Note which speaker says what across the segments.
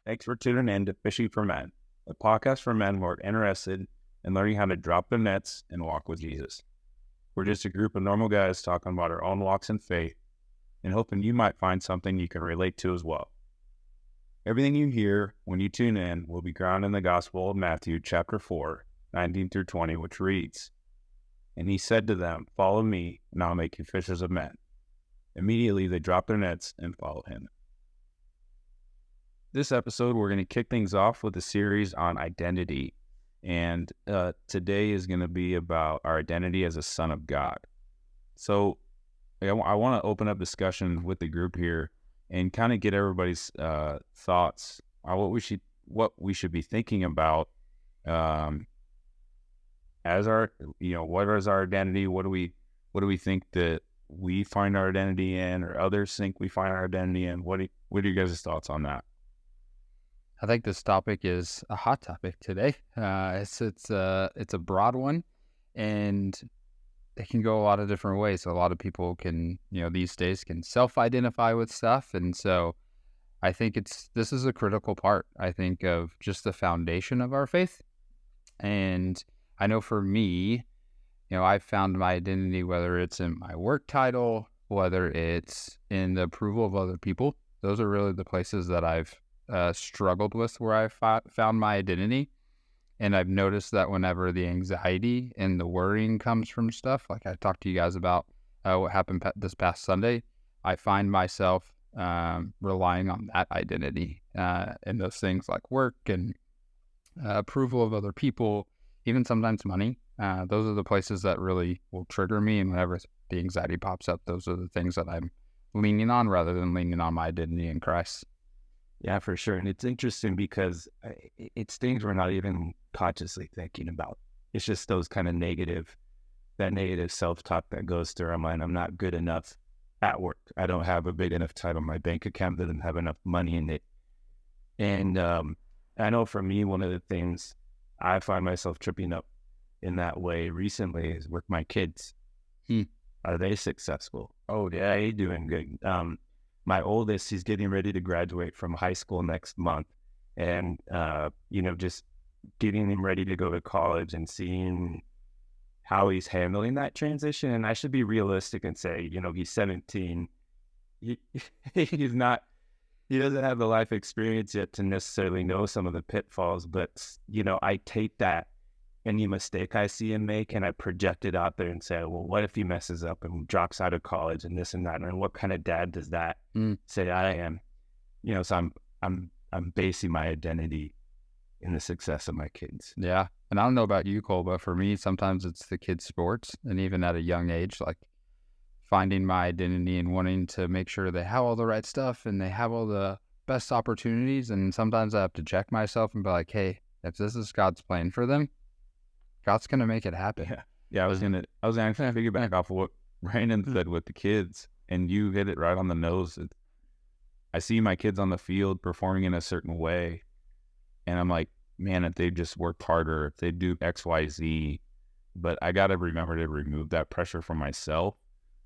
Speaker 1: Thanks for tuning in to Fishing for Men, a podcast for men who are interested in learning how to drop their nets and walk with Jesus. We're just a group of normal guys talking about our own walks in faith and hoping you might find something you can relate to as well. Everything you hear when you tune in will be grounded in the Gospel of Matthew, chapter 4, 19 through 20, which reads, "And he said to them, 'Follow me, and I'll make you fishers of men.' Immediately they dropped their nets and followed him." This episode, we're going to kick things off with a series on identity. And today is going to be about our identity as a son of God. So I want to open up discussion with the group here and kind of get everybody's thoughts on what we should be thinking about as our, what is our identity? What do we think that we find our identity in, or others think we find our identity in? What are your guys' thoughts on that?
Speaker 2: I think this topic is a hot topic today. It's a broad one, and it can go a lot of different ways. A lot of people can, these days can self-identify with stuff, and so I think this is a critical part, I think, of just the foundation of our faith. And I know for me, I've found my identity, whether it's in my work title, whether it's in the approval of other people. Those are really the places that I've struggled with, where I found my identity. And I've noticed that whenever the anxiety and the worrying comes from stuff, like I talked to you guys about what happened this past Sunday, I find myself relying on that identity and those things like work and approval of other people, even sometimes money. Those are the places that really will trigger me. And whenever the anxiety pops up, those are the things that I'm leaning on rather than leaning on my identity in Christ.
Speaker 1: Yeah, for sure. And it's interesting because it's things we're not even consciously thinking about. It's just those kind of negative self-talk that goes through our mind. I'm not good enough at work. I don't have a big enough title. My bank account doesn't have enough money in it. And I know for me, one of the things I find myself tripping up in that way recently is with my kids. Are they successful? Oh, yeah, they're doing good. My oldest, he's getting ready to graduate from high school next month. And, just getting him ready to go to college and seeing how he's handling that transition. And I should be realistic and say, he's 17. He doesn't have the life experience yet to necessarily know some of the pitfalls. But, I take that, any mistake I see him make, and I project it out there and say, well, what if he messes up and drops out of college and this and that? And what kind of dad does that say I am? So I'm basing my identity in the success of my kids.
Speaker 2: Yeah. And I don't know about you, Cole, but for me, sometimes it's the kids' sports. And even at a young age, like finding my identity and wanting to make sure they have all the right stuff and they have all the best opportunities. And sometimes I have to check myself and be like, hey, if this is God's plan for them, God's going to make it happen.
Speaker 1: Yeah. I was actually figure back off of what Brandon said with the kids, and you hit it right on the nose. I see my kids on the field performing in a certain way, and I'm like, man, if they just worked harder, if they do X, Y, Z, but I got to remember to remove that pressure from myself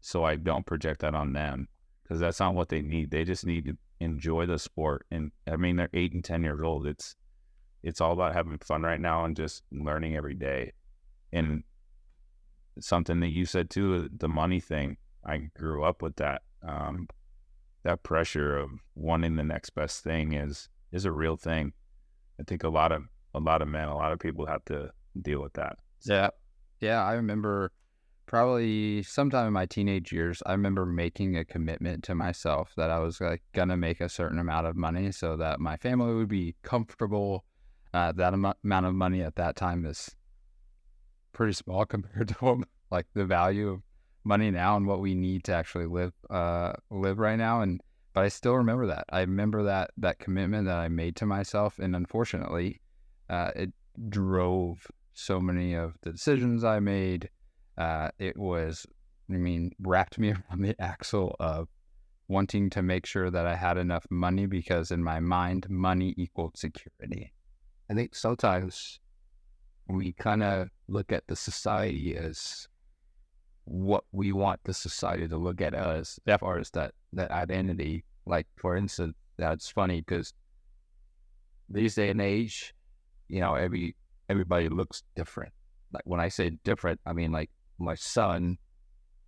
Speaker 1: so I don't project that on them, because that's not what they need. They just need to enjoy the sport. And I mean, they're 8 and 10 years old. It's all about having fun right now and just learning every day. And something that you said too, the money thing, I grew up with that. That pressure of wanting the next best thing is a real thing. I think a lot of men, a lot of people have to deal with that.
Speaker 2: Yeah. I remember probably sometime in my teenage years, I remember making a commitment to myself that I was gonna make a certain amount of money so that my family would be comfortable. That amount of money at that time is pretty small compared to the value of money now and what we need to actually live right now. But I still remember that. I remember that commitment that I made to myself, and unfortunately, it drove so many of the decisions I made. It wrapped me around the axle of wanting to make sure that I had enough money, because in my mind, money equaled security.
Speaker 3: I think sometimes we kind of look at the society as what we want the society to look at us as far as that identity. Like, for instance, that's funny because these day and age, everybody looks different. Like when I say different, I mean like my son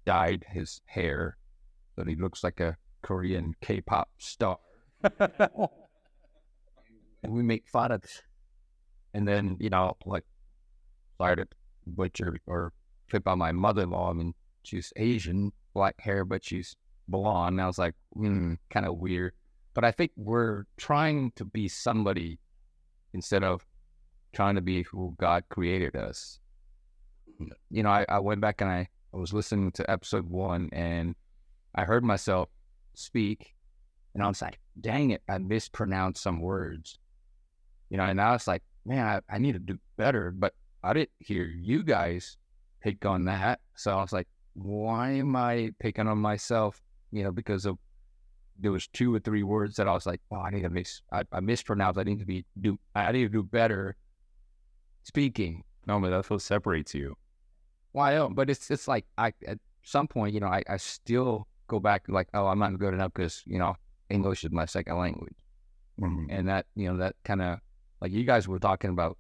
Speaker 3: dyed his hair so he looks like a Korean K-pop star. And we make fun of it. And then, like started butcher or flip on my mother-in-law. I mean, she's Asian, black hair, but she's blonde. And I was like, kind of weird. But I think we're trying to be somebody instead of trying to be who God created us. I went back and I was listening to episode 1 and I heard myself speak and I was like, dang it, I mispronounced some words. And now it's like, man, I need to do better. But I didn't hear you guys pick on that. So I was like, why am I picking on myself? Because there was 2 or 3 words that I was like, oh, I mispronounced. I need to do better speaking.
Speaker 1: No, but that's what separates you.
Speaker 3: Well, I don't, but it's like at some point, I still go back like, oh, I'm not good enough because, English is my second language.
Speaker 1: Mm-hmm.
Speaker 3: And that, that kind of, like you guys were talking about,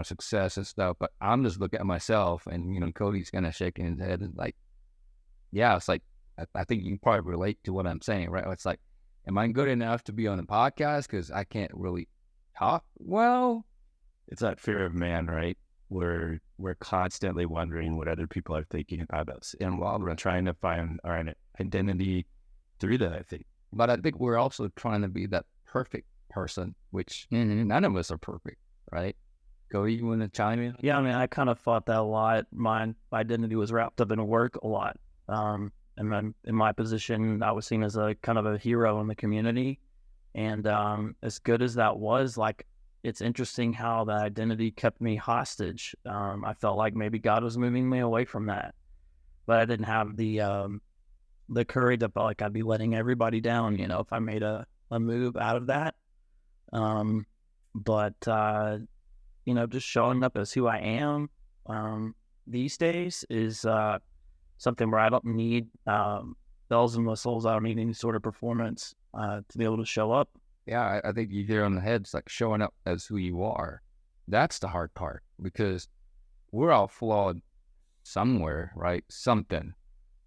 Speaker 3: success and stuff, but I'm just looking at myself and, Cody's kind of shaking his head and like, yeah, it's like, I think you can probably relate to what I'm saying, right? It's like, am I good enough to be on the podcast? Because I can't really talk well.
Speaker 1: It's that fear of man, right? We're constantly wondering what other people are thinking about us. And while we're trying to find our identity through that, I think.
Speaker 3: But I think we're also trying to be that perfect person, which none of us are perfect, right? Cody, you want to chime in?
Speaker 4: Yeah, I mean, I kind of thought that a lot. My identity was wrapped up in work a lot. And then in my position, I was seen as a kind of a hero in the community. And as good as that was, like, it's interesting how that identity kept me hostage. I felt like maybe God was moving me away from that, but I didn't have the courage. I felt like I'd be letting everybody down, if I made a move out of that. But just showing up as who I am these days is something where I don't need bells and whistles. I don't need any sort of performance to be able to show up.
Speaker 3: Yeah, I think you hit it on the head. It's like showing up as who you are. That's the hard part because we're all flawed somewhere, right? Something.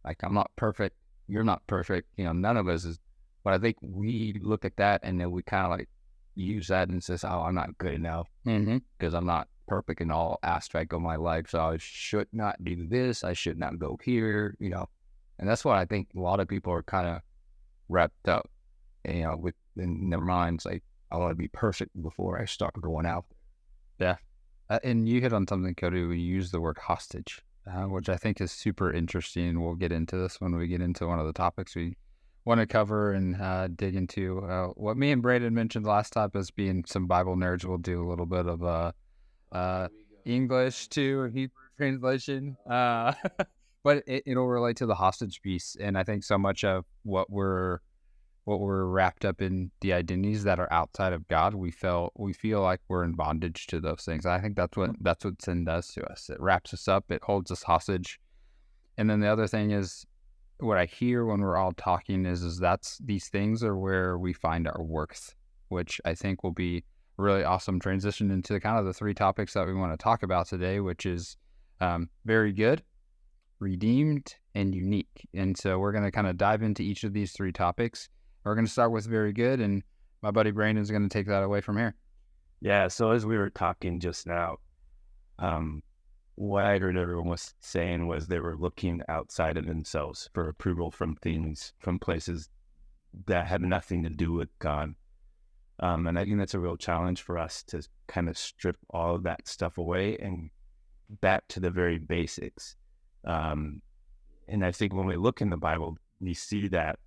Speaker 3: Like I'm not perfect. You're not perfect. None of us is. But I think we look at that and then we kind of like use that and says, oh, I'm not good enough because I'm not perfect in all aspect of my life. So I should not do this. I should not go here, And that's what I think a lot of people are kind of wrapped up, in their minds, like, I want to be perfect before I start going out.
Speaker 2: Yeah. And you hit on something, Cody, we use the word hostage, which I think is super interesting. We'll get into this when we get into one of the topics we want to cover and dig into. What me and Braden mentioned last time as being some Bible nerds, we'll do a little bit of English to Hebrew translation. But it'll relate to the hostage piece. And I think so much of what we're wrapped up in the identities that are outside of God, we feel like we're in bondage to those things. I think that's what sin does to us. It wraps us up. It holds us hostage. And then the other thing is, what I hear when we're all talking is that's these things are where we find our worth, which I think will be a really awesome transition into kind of the 3 topics that we want to talk about today, which is very good, redeemed, and unique. And so we're going to kind of dive into each of these 3 topics. We're going to start with very good, and my buddy Brandon's going to take that away from here.
Speaker 1: Yeah, so as we were talking just now, what I heard everyone was saying was they were looking outside of themselves for approval from things, from places that had nothing to do with God. And I think that's a real challenge for us to kind of strip all of that stuff away and back to the very basics. And I think when we look in the Bible, we see that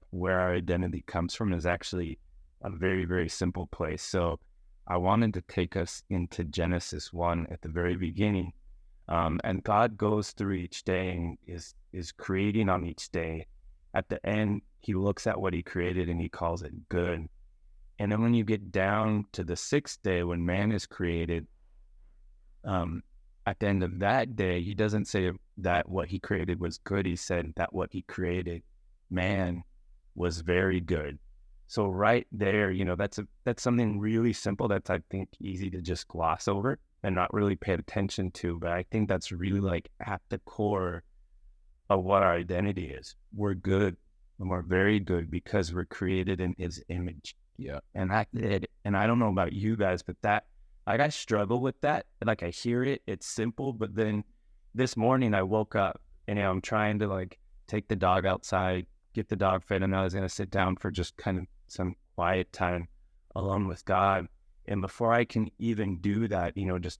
Speaker 1: where our identity comes from is actually a very, very simple place. So I wanted to take us into Genesis 1 at the very beginning. And God goes through each day and is creating on each day. At the end, he looks at what he created and he calls it good. And then when you get down to the 6th day, when man is created, at the end of that day, he doesn't say that what he created was good. He said that what he created, man, was very good.
Speaker 5: So right there, that's something really simple that's, I think, easy to just gloss over and not really pay attention to. But I think that's really like at the core of what our identity is. We're good, and we're very good because we're created in His image.
Speaker 3: Yeah.
Speaker 5: And I don't know about you guys, but that, like, I struggle with that. Like, I hear it, it's simple, but then this morning I woke up and I'm trying to like take the dog outside, get the dog fed, and I was going to sit down for just kind of some quiet time alone with God. And before I can even do that, just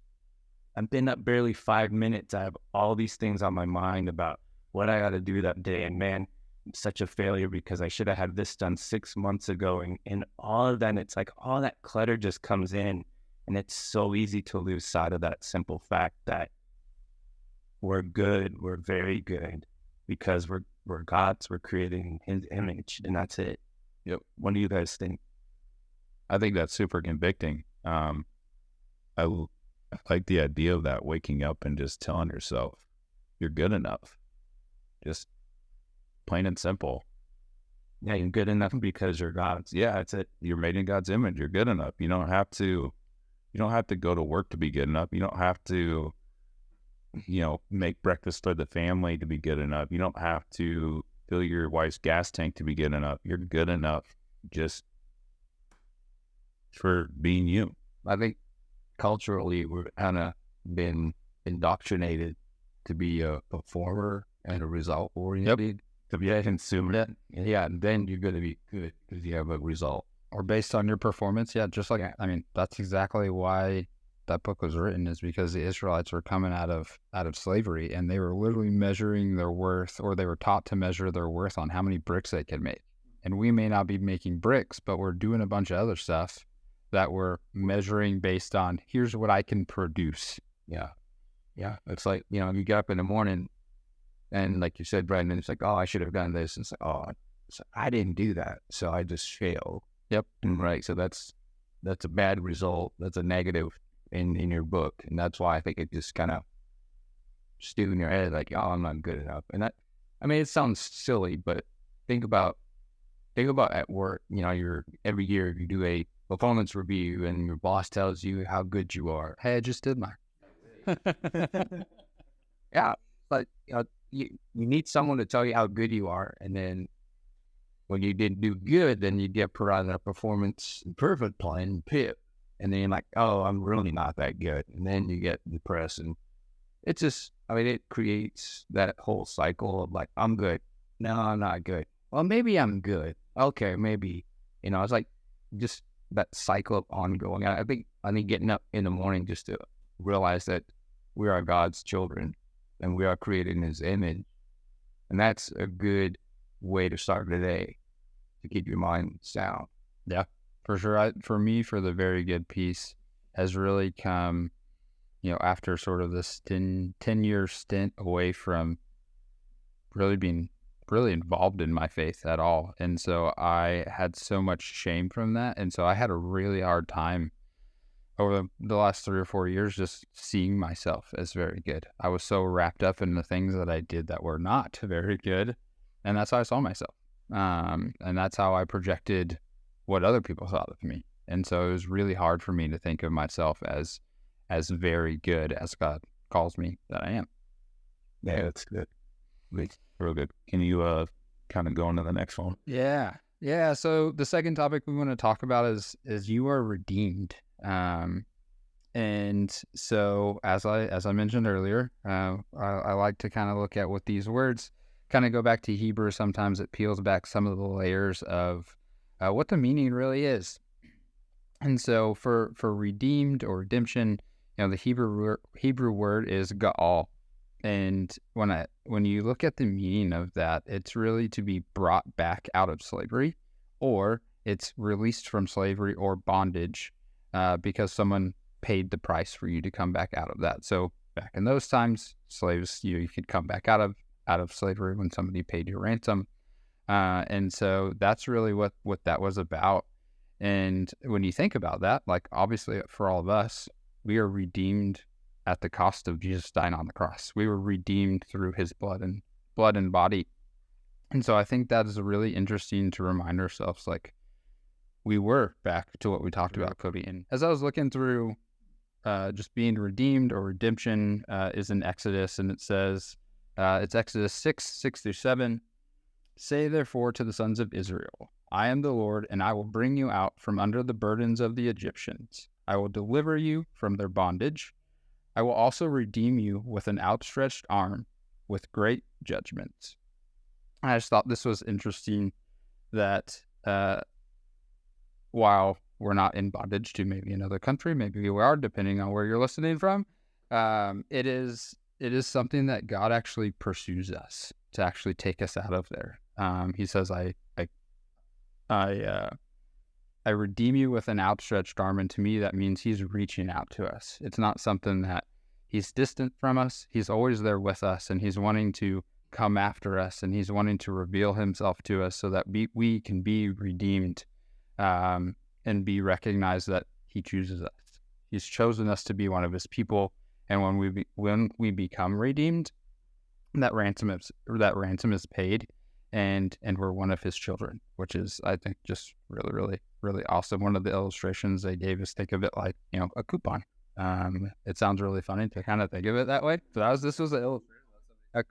Speaker 5: I've been up barely 5 minutes. I have all these things on my mind about what I got to do that day. And man, I'm such a failure because I should have had this done 6 months ago. And all of that, it's like all that clutter just comes in. And it's so easy to lose sight of that simple fact that we're good. We're very good because we're God's. We're creating His image, and that's it.
Speaker 1: Yep.
Speaker 5: What do you guys think?
Speaker 1: I think that's super convicting. I like the idea of that, waking up and just telling yourself you're good enough. Just plain and simple.
Speaker 5: Yeah, you're good enough because you're God's.
Speaker 1: Yeah, that's it. You're made in God's image. You're good enough. You don't have to go to work to be good enough. You don't have to, make breakfast for the family to be good enough. You don't have to fill your wife's gas tank to be good enough. You're good enough just for being you.
Speaker 3: I think culturally we're kind of been indoctrinated to be a performer and a result oriented.
Speaker 5: To be a consumer.
Speaker 3: Yeah, and then you're going to be good because you have a result.
Speaker 2: Or based on your performance. Yeah, just like, I mean, that's exactly why that book was written, is because the Israelites were coming out of slavery, and they were literally measuring their worth, or they were taught to measure their worth on how many bricks they could make. And we may not be making bricks, but we're doing a bunch of other stuff that we're measuring based on, here's what I can produce.
Speaker 3: Yeah. Yeah. It's like, you get up in the morning and like you said, Brandon, it's like, oh, I should have done this. And it's like, oh, I didn't do that. So I just failed.
Speaker 2: Yep.
Speaker 3: Right. So that's a bad result. That's a negative in your book. And that's why I think it just kind of stew in your head like, oh, I'm not good enough. And that, I mean, it sounds silly, but think about at work, every year you do a performance review and your boss tells you how good you are.
Speaker 2: Hey, I just did mine.
Speaker 3: Yeah. But, you need someone to tell you how good you are. And then when you didn't do good, then you get put on a performance improvement plan, PIP. And then you're like, oh, I'm really not that good. And then you get depressed. And it's just, it creates that whole cycle of like, I'm good. No, I'm not good. Well, maybe I'm good. Okay, maybe. It's like just that cycle of ongoing. I think getting up in the morning just to realize that we are God's children and we are created in His image. And that's a good way to start the day to keep your mind sound.
Speaker 2: Yeah, for sure. For me, for the very good piece has really come, after sort of this 10-year stint away from really being really involved in my faith at all. And so I had so much shame from that. And so I had a really hard time over the last 3 or 4 years just seeing myself as very good. I was so wrapped up in the things that I did that were not very good. And that's how I saw myself. And that's how I projected what other people thought of me. And so it was really hard for me to think of myself as very good as God calls me that I am.
Speaker 5: Yeah, that's good.
Speaker 1: Real good. Can you kind of go into the next one?
Speaker 2: Yeah. So the second topic we want to talk about is you are redeemed. And so as I mentioned earlier, I like to kind of look at what these words kind of go back to Hebrew. Sometimes it peels back some of the layers of what the meaning really is. And so for redeemed or redemption, the Hebrew word is ga'al. And when you look at the meaning of that, it's really to be brought back out of slavery, or it's released from slavery or bondage because someone paid the price for you to come back out of that. So back in those times, slaves, you could come back out of slavery when somebody paid your ransom. And so that's really what that was about. And when you think about that, like obviously for all of us, we are redeemed at the cost of Jesus dying on the cross. We were redeemed through His blood and body. And so I think that is really interesting to remind ourselves, like, we were back to what we talked about, Cody. And as I was looking through just being redeemed or redemption is in Exodus, and it says, it's Exodus 6:6-7. Say therefore to the sons of Israel, I am the Lord, and I will bring you out from under the burdens of the Egyptians. I will deliver you from their bondage. I will also redeem you with an outstretched arm, with great judgments. I just thought this was interesting that while we're not in bondage to maybe another country, maybe we are, depending on where you're listening from, it is something that God actually pursues us to actually take us out of there. He says, I redeem you with an outstretched arm, and to me that means he's reaching out to us. It's not something that he's distant from us. He's always there with us, and he's wanting to come after us, and he's wanting to reveal himself to us so that we can be redeemed and be recognized that he chooses us. He's chosen us to be one of his people, and when we become redeemed, that ransom is paid, and we're one of his children, which is, I think, just really, really, really awesome. One of the illustrations they gave us, think of it like, a coupon. It sounds really funny to kind of think of it that way. So this was a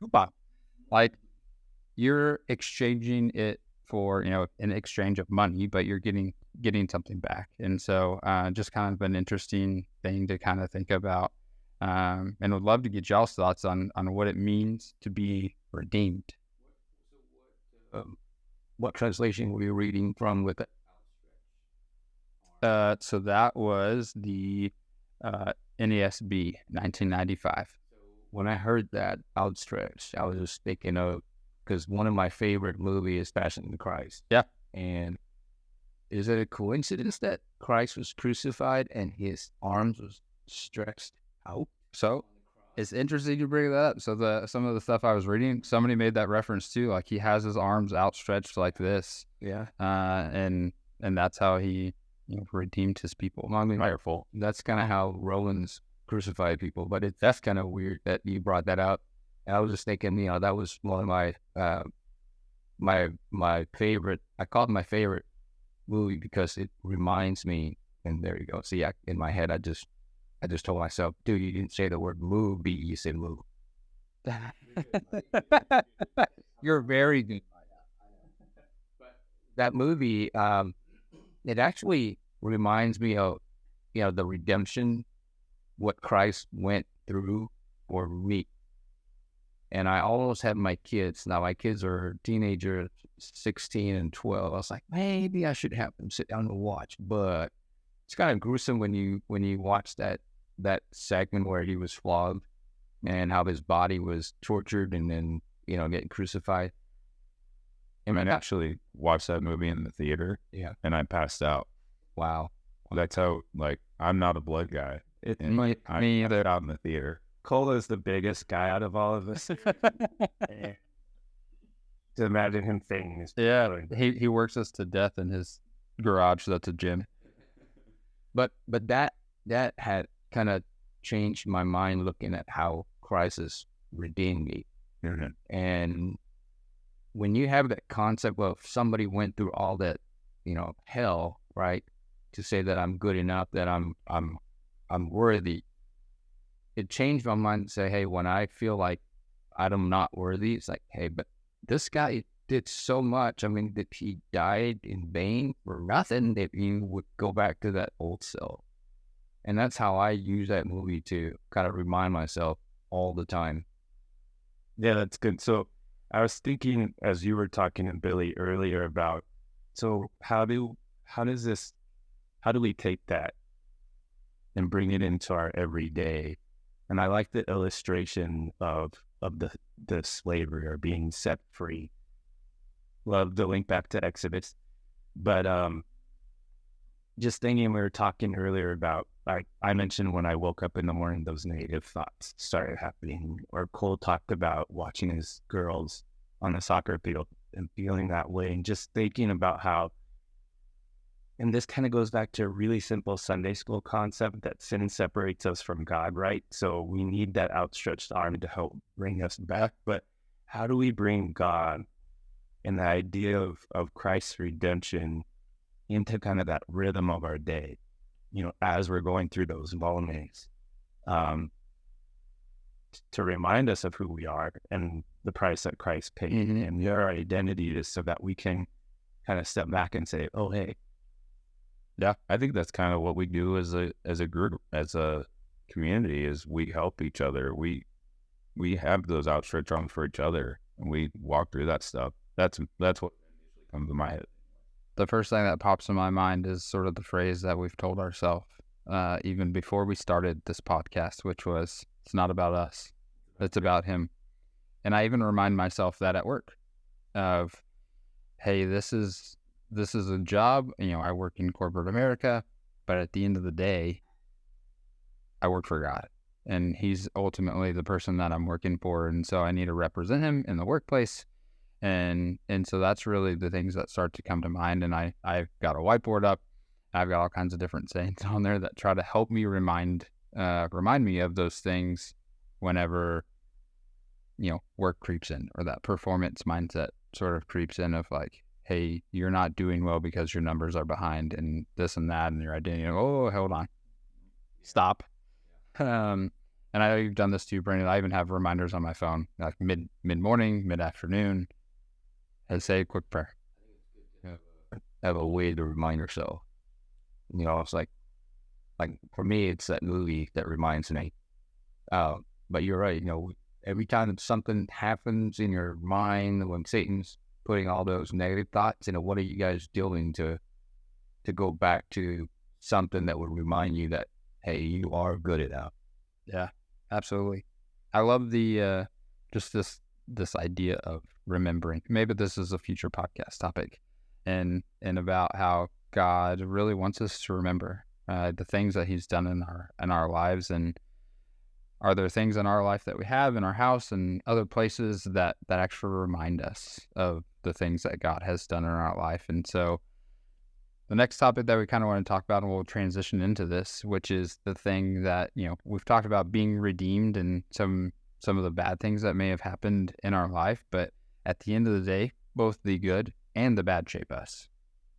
Speaker 2: coupon. Like, you're exchanging it for, in exchange of money, but you're getting something back. And so just kind of an interesting thing to kind of think about. And would love to get y'all's thoughts on what it means to be redeemed.
Speaker 3: What translation were you reading from with it?
Speaker 2: So that was the NASB 1995.
Speaker 3: When I heard that outstretched, I was just thinking of, because one of my favorite movies is Passion of the Christ.
Speaker 2: Yeah.
Speaker 3: And is it a coincidence that Christ was crucified and his arms was stretched out?
Speaker 2: So it's interesting you bring that up. So some of the stuff I was reading, somebody made that reference too. Like, he has his arms outstretched like this.
Speaker 3: Yeah.
Speaker 2: And that's how he redeemed his people.
Speaker 3: Well, I mean, powerful. That's kind of how Romans crucified people, but that's kind of weird that you brought that up. And I was just thinking, that was one of my my favorite. I call it my favorite movie because it reminds me. And there you go. See, in my head, I just told myself, dude, you didn't say the word movie, you said move.
Speaker 2: You're very good.
Speaker 3: That movie, it actually reminds me of, the redemption, what Christ went through for me. And I almost had my kids. Now, my kids are teenagers, 16 and 12. I was like, maybe I should have them sit down and watch. But it's kind of gruesome when you watch that segment where he was flogged and how his body was tortured and then, getting crucified.
Speaker 1: And I actually watched that movie in the theater.
Speaker 3: Yeah.
Speaker 1: And I passed out.
Speaker 3: Wow.
Speaker 1: That's how, I'm not a blood guy.
Speaker 5: It's
Speaker 1: I passed out in the theater.
Speaker 5: Cola is the biggest guy out of all of us. To imagine him fainting is
Speaker 2: he works us to death in his garage. That's a gym.
Speaker 3: But that had kind of changed my mind looking at how Christ has redeemed me.
Speaker 1: Mm-hmm.
Speaker 3: And when you have that concept of somebody went through all that, hell, right, to say that I'm good enough, that I'm worthy, it changed my mind to say, hey, when I feel like I'm not worthy, it's like, hey, but this guy did so much. I mean, that he died in vain for nothing, that you would go back to that old self. And that's how I use that movie to kind of remind myself all the time.
Speaker 5: Yeah, that's good. So I was thinking, as you were talking to Billy earlier about, so how do we take that and bring it into our everyday? And I like the illustration of the slavery or being set free. Love the link back to Exodus. But just thinking, we were talking earlier about, I mentioned when I woke up in the morning, those negative thoughts started happening. Or Cole talked about watching his girls on the soccer field and feeling that way, and just thinking about how, and this kind of goes back to a really simple Sunday school concept that sin separates us from God, right? So we need that outstretched arm to help bring us back. But how do we bring God and the idea of Christ's redemption into kind of that rhythm of our day, as we're going through those moments, to remind us of who we are and the price that Christ paid and our identity is, so that we can kind of step back and say, oh, hey.
Speaker 1: Yeah, I think that's kind of what we do as a group, as a community, is we help each other. We have those outstretched arms for each other, and we walk through that stuff. That's what comes to my head.
Speaker 2: The first thing that pops in my mind is sort of the phrase that we've told ourselves even before we started this podcast, which was, it's not about us, it's about him. And I even remind myself that at work of, hey, this is a job. I work in corporate America, but at the end of the day, I work for God, and he's ultimately the person that I'm working for. And so I need to represent him in the workplace. And so that's really the things that start to come to mind. And I've got a whiteboard up. I've got all kinds of different sayings on there that try to help me remind me of those things whenever, work creeps in, or that performance mindset sort of creeps in of like, hey, you're not doing well because your numbers are behind and this and that, and your identity. Oh, hold on. Stop. And I know you've done this too, Brandon. I even have reminders on my phone, like mid-morning, mid-afternoon, and say a quick prayer.
Speaker 3: Have a way to remind yourself. It's like for me, it's that movie that reminds me. But you're right. Every time something happens in your mind, when Satan's putting all those negative thoughts, what are you guys doing to go back to something that would remind you that, hey, you are good at that?
Speaker 2: Yeah, absolutely. I love the just this idea of remembering. Maybe this is a future podcast topic, and about how God really wants us to remember the things that he's done in our lives. And are there things in our life that we have in our house and other places that actually remind us of the things that God has done in our life? And so the next topic that we kind of want to talk about, and we'll transition into this, which is the thing that, we've talked about being redeemed and some of the bad things that may have happened in our life. But at the end of the day, both the good and the bad shape us.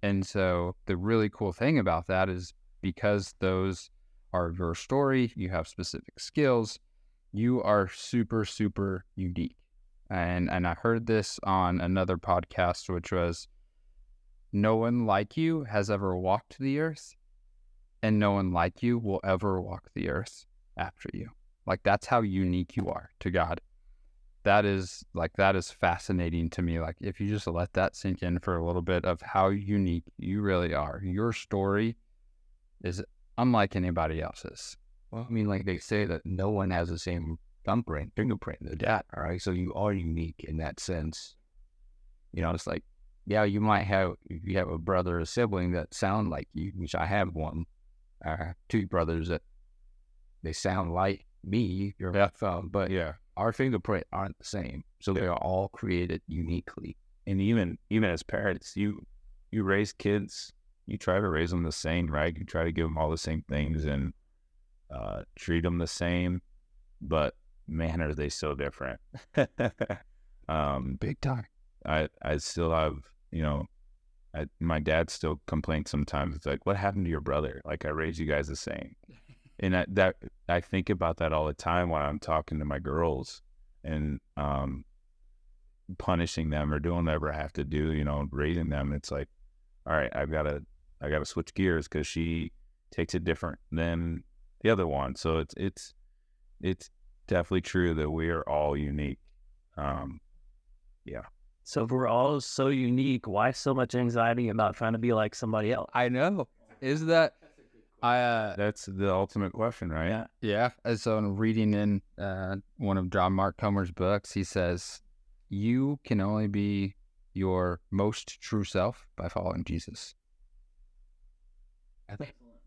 Speaker 2: And so the really cool thing about that is, because those are your story, you have specific skills, you are super, super unique. And I heard this on another podcast, which was, no one like you has ever walked the earth, and no one like you will ever walk the earth after you. Like, that's how unique you are to God. That is fascinating to me. Like, if you just let that sink in for a little bit of how unique you really are, your story is unlike anybody else's.
Speaker 3: Well, like they say that no one has the same fingerprint as that. All right. So you are unique in that sense. It's like, yeah, you might have, if you have a brother or sibling that sound like you, which I have one, two brothers that they sound like me, but
Speaker 1: Yeah.
Speaker 3: our fingerprint aren't the same. So they are all created uniquely.
Speaker 1: And even as parents, you raise kids, you try to raise them the same, right? You try to give them all the same things and treat them the same, but man, are they so different.
Speaker 2: Big time.
Speaker 1: I still have, my dad still complains sometimes. It's like, what happened to your brother? Like, I raised you guys the same. And I think about that all the time when I'm talking to my girls and punishing them or doing whatever I have to do, raising them. It's like, all right, I gotta switch gears because she takes it different than the other one. So it's definitely true that we are all unique. Yeah.
Speaker 4: So if we're all so unique, why so much anxiety about trying to be like somebody else?
Speaker 2: I know. Is that
Speaker 1: That's the ultimate question, right?
Speaker 2: Yeah. And so in reading in one of John Mark Comer's books, he says, you can only be your most true self by following Jesus.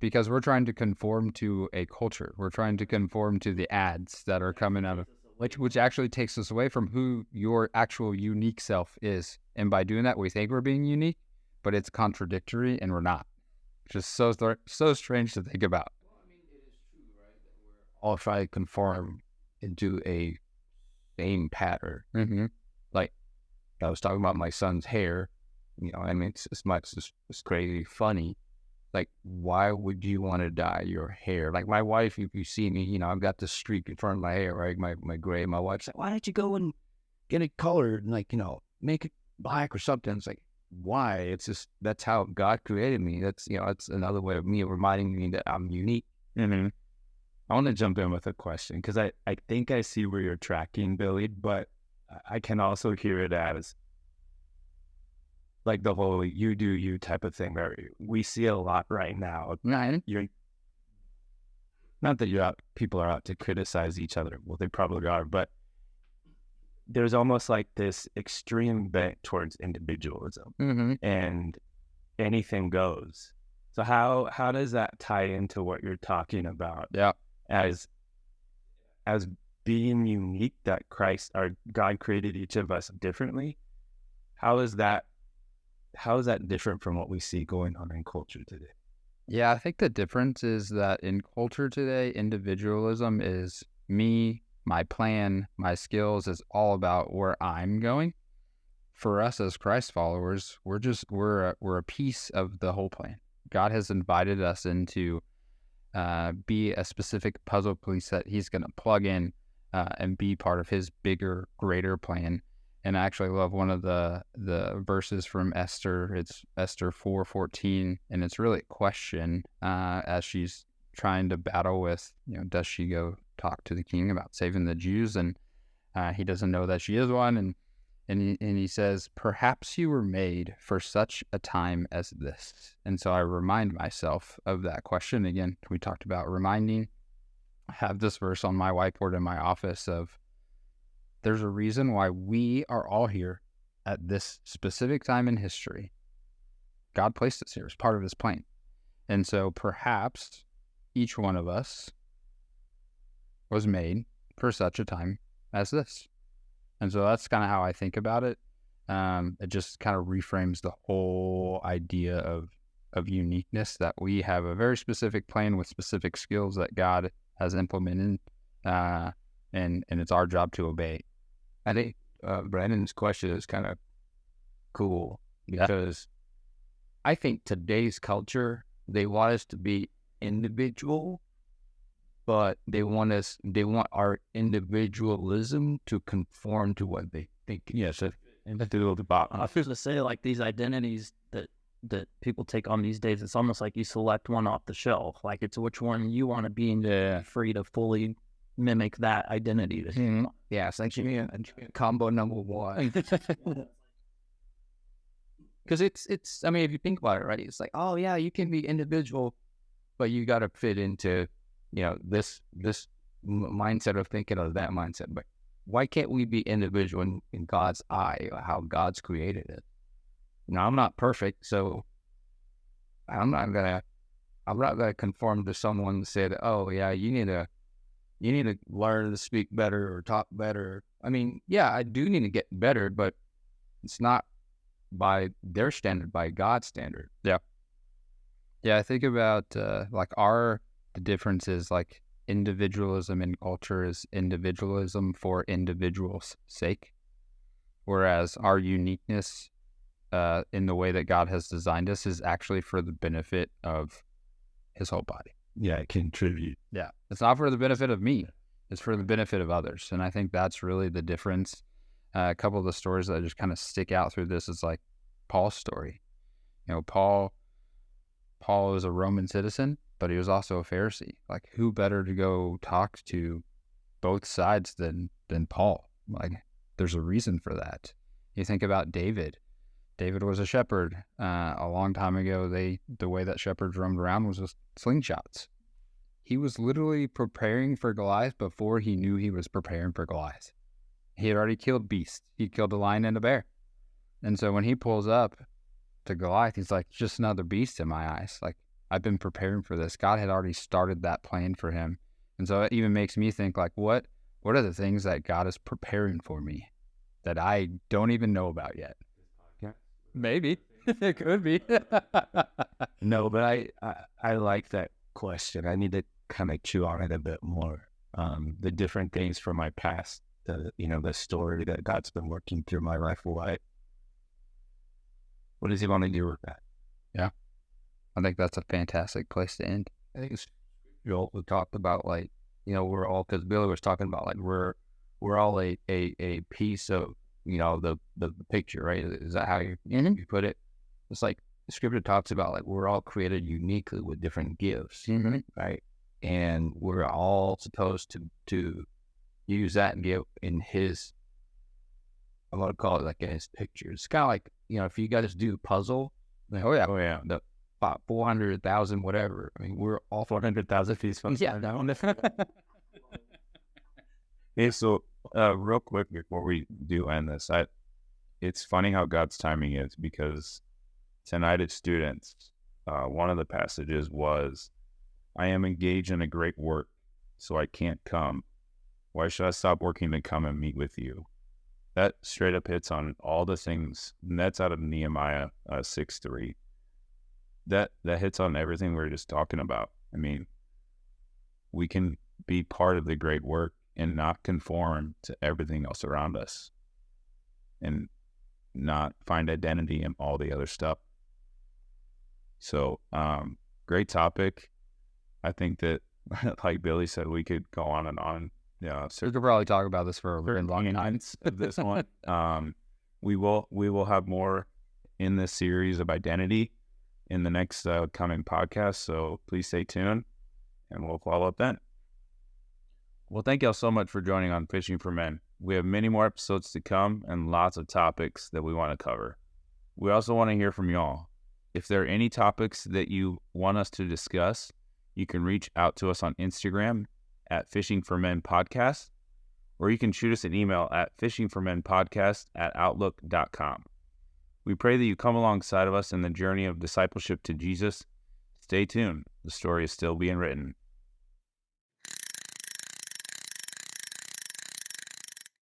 Speaker 2: Because we're trying to conform to a culture. We're trying to conform to the ads that are coming out of, which actually takes us away from who your actual unique self is. And by doing that, we think we're being unique, but it's contradictory and we're not. Just so strange to think about.
Speaker 3: Well, it is true, right? That we're all trying to conform into a same pattern.
Speaker 2: Mm-hmm.
Speaker 3: Like, I was talking about my son's hair. I mean, it's much it's crazy funny. Like, why would you want to dye your hair? Like my wife, if you see me, I've got this streak in front of my hair, right? My gray. My wife's like, why don't you go and get it colored and make it black or something? It's like, why? It's just, that's how God created me. That's, it's another way of me reminding me that I'm unique.
Speaker 5: Mm-hmm. I want to jump in with a question because I think I see where you're tracking, Billy, but I can also hear it as like the whole you do you type of thing where we see a lot right now. You're not that people are out to criticize each other. Well, they probably are, but there's almost like this extreme bent towards individualism and anything goes. So how does that tie into what you're talking about?
Speaker 2: Yeah.
Speaker 5: As being unique, that Christ or God created each of us differently. How is that different from what we see going on in culture today?
Speaker 2: Yeah, I think the difference is that in culture today, individualism is me, my plan, my skills is all about where I'm going. For us as Christ followers, we're a piece of the whole plan. God has invited us into be a specific puzzle piece that he's going to plug in and be part of his bigger, greater plan. And I actually love one of the verses from Esther. It's Esther 4:14, and it's really a question as she's trying to battle with, does she go talk to the king about saving the Jews? And he doesn't know that she is one. And he says, perhaps you were made for such a time as this. And so I remind myself of that question. Again, we talked about reminding. I have this verse on my whiteboard in my office of, there's a reason why we are all here at this specific time in history. God placed us here as part of his plan. And so perhaps each one of us was made for such a time as this. And so that's kind of how I think about it. It just kind of reframes the whole idea of uniqueness, that we have a very specific plan with specific skills that God has implemented, and it's our job to obey.
Speaker 3: I think Brandon's question is kind of cool because I think today's culture, they want us to be individual, but they want our individualism to conform to what they think.
Speaker 5: Yes, and to do the bottom.
Speaker 4: I was going to say, like, these identities that people take on these days, it's almost like you select one off the shelf. Like, it's which one you want to be, and free to fully mimic that identity.
Speaker 3: Yeah, it's like combo number one. Because it's I mean, if you think about it, right, it's like, oh yeah, you can be individual, but you got to fit into this mindset of thinking, or that mindset. But why can't we be individual in God's eye, or how God's created it? I'm not perfect, so I'm not gonna conform to someone that said, oh yeah, you need to learn to speak better or talk better. I mean, yeah, I do need to get better, but it's not by their standard, by God's standard.
Speaker 2: Yeah, I think about the difference is like individualism in culture is individualism for individuals' sake, whereas our uniqueness in the way that God has designed us is actually for the benefit of his whole body.
Speaker 5: Yeah, contribute.
Speaker 2: Yeah, it's not for the benefit of me. It's for the benefit of others. And I think that's really the difference. A couple of the stories that just kind of stick out through this is like Paul's story. Paul was a Roman citizen, but he was also a Pharisee. Like, who better to go talk to both sides than Paul? Like, there's a reason for that. You think about David. David was a shepherd. A long time ago, the way that shepherds roamed around was with slingshots. He was literally preparing for Goliath before he knew he was preparing for Goliath. He had already killed beasts. He killed a lion and a bear. And so when he pulls up to Goliath, he's like, just another beast in my eyes. Like, I've been preparing for this. God had already started that plan for him. And so it even makes me think, like, what are the things that God is preparing for me that I don't even know about yet? Maybe. It could be.
Speaker 5: No, but I like that question. I need to kind of chew on it a bit more. The different things from my past, the story that God's been working through my life. What
Speaker 3: What does he want to do with that?
Speaker 2: I think that's a fantastic place to end.
Speaker 3: I think it's, you know, we talked about like, you know, we're all, because Billy was talking about like we're all a piece of, you know, the picture, right? Is that how you put it? It's like the scripture talks about like we're all created uniquely with different gifts, right? And we're all supposed to use that gift in his, I'm gonna call it like in his picture. It's kind of like, you know, if you guys do puzzle, like,
Speaker 1: Oh yeah.
Speaker 3: the 400,000 whatever. I mean, we're all
Speaker 5: 400,000 feet from
Speaker 3: down.
Speaker 1: Hey, so real quick before we do end this, it's funny how God's timing is, because tonight at students, one of the passages was, "I am engaged in a great work, so I can't come. Why should I stop working to come and meet with you?" That straight up hits on all the things, and that's out of Nehemiah 6:3. That hits on everything we were just talking about. I mean, we can be part of the great work and not conform to everything else around us, and not find identity in all the other stuff. So, great topic. I think that, like Billy said, we could go on and on. Yeah,
Speaker 2: We could probably talk about this for a very long time.
Speaker 1: opinions of this one. We will have more in this series of identity in the next coming podcast. So please stay tuned, and we'll follow up then. Well, thank y'all so much for joining on Fishing for Men. We have many more episodes to come and lots of topics that we want to cover. We also want to hear from y'all. If there are any topics that you want us to discuss, you can reach out to us on Instagram at Fishing for Men Podcast, or you can shoot us an email at fishingformenpodcast@outlook.com. We pray that you come alongside of us in the journey of discipleship to Jesus. Stay tuned. The story is still being written.